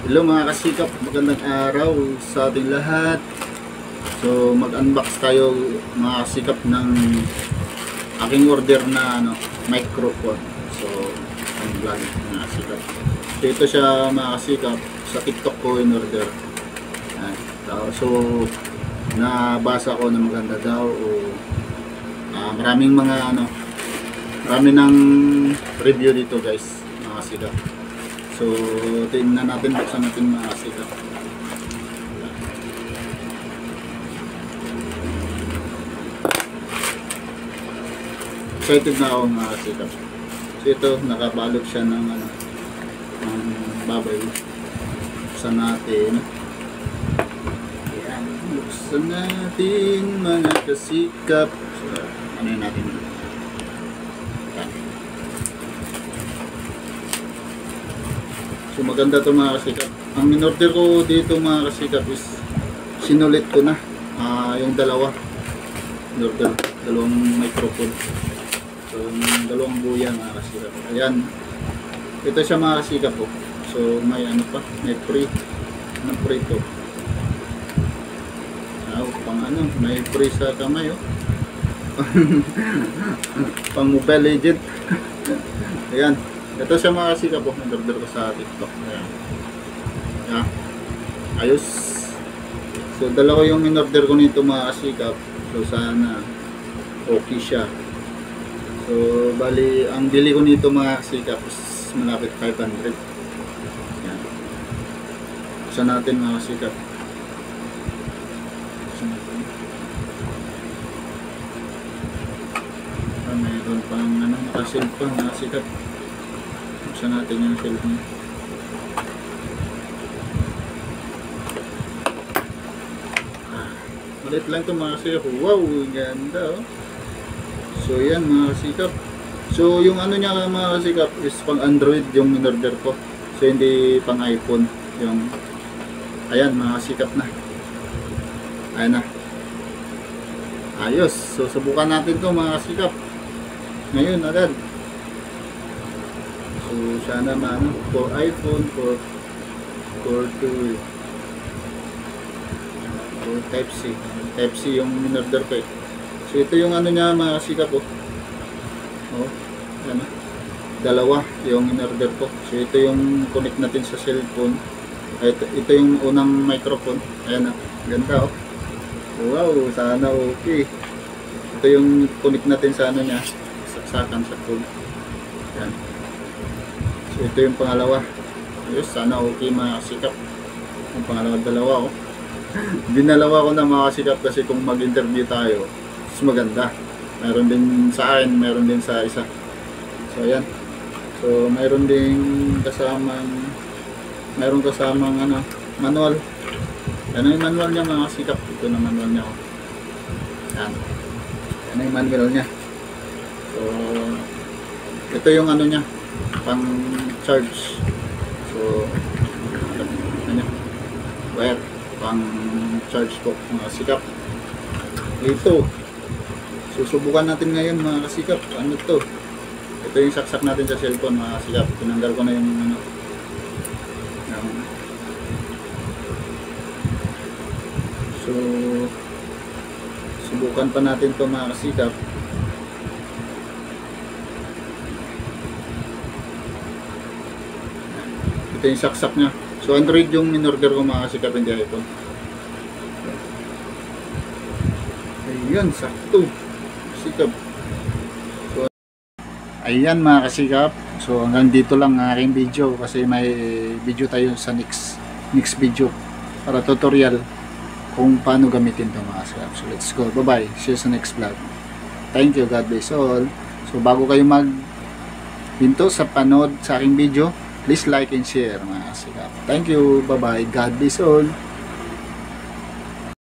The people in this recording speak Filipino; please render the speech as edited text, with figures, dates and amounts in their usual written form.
Hello mga kasikap, magandang araw sa ating lahat. So mag-unbox tayo mga kasikap ng aking order na microphone. So ang vlog mga kasikap. So ito siya mga kasikap, sa TikTok ko in order. So nabasa ko na maganda daw o maraming mga marami ng review dito guys mga kasikap. So, tingnan natin, buksan natin mga kasikap. Excited na ako mga kasikap. So, ito, nakabalot siya ng baboy. Buksan natin. Ayan, buksan natin mga kasikap. So, ano yun natin? So maganda to mga kasikap. Ang in-order ko dito mga kasikap is sinulit ko na yung dalawa. In-order dalawang microphone. So yung dalawang buya mga kasikap. Ayan. Ito siya mga kasikap po. So may pa, may free. Ano free to? Pang may free sa kamay pang Mobile Legend. Ayan. Ito siya mga kasikap po, nag-order ko sa TikTok. Ayan. Ayos. So dalawa yung in-order ko nito mga kasikap. So sana okay siya. So bali, ang bili ko nito mga kasikap is malapit 500. Ayan. Buksan natin mga kasikap. Buksan natin. Mayroon pang nakasil pa mga kasikap. Buksan natin yung shelf niya. Malit lang ito mga kasikap. Wow, ganda So yan mga kasikap. So yung niya mga kasikap is pang Android yung in-order ko. So hindi pang iPhone yung. Ayan mga kasikap na. Ayan na. Ayos. So subukan natin ito mga kasikap. Ngayon agad. So sana for iPhone, for Type C yung in-order ko So ito yung niya mga kasikap yan dalawa yung in-order ko. So ito yung connect natin sa cellphone. Ito yung unang microphone. Ayan ganda Wow, sana okay. Ito yung connect natin sa niya, saksakan sa phone. Yan. So ito yung pangalawa. Yes, sana okay mga kasikap. Yung dalawa Dinalawa ko na mga kasikap kasi kung mag-interview tayo, mas maganda. Meron din sa akin, meron din sa isa. So ayan. So meron din kasamang manual. Ano yung manual niya mga kasikap? Ito na manual niya Yan. Ano yung manual niya? So ito yung niya, pang charge. So wire, pang charge po mga kasikap. Ito susubukan natin ngayon mga kasikap. Ano to? Ito yung saksak natin sa cellphone mga kasikap. Tinanggal ko na yung So subukan pa natin to mga kasikap. Ito yung saksak nya. So Android yung in-order ko mga kasikap, hindi iPhone. Ayan, sakto kasikap. So ayan mga kasikap. So hanggang dito lang ang aking video kasi may video tayo sa next video para tutorial kung paano gamitin ito mga kasikap. So let's go, bye bye, see you sa next vlog. Thank you, God bless all. So bago kayo pinto sa panood sa aking video, please like and share mga kasikap. Thank you, bye bye, God bless all.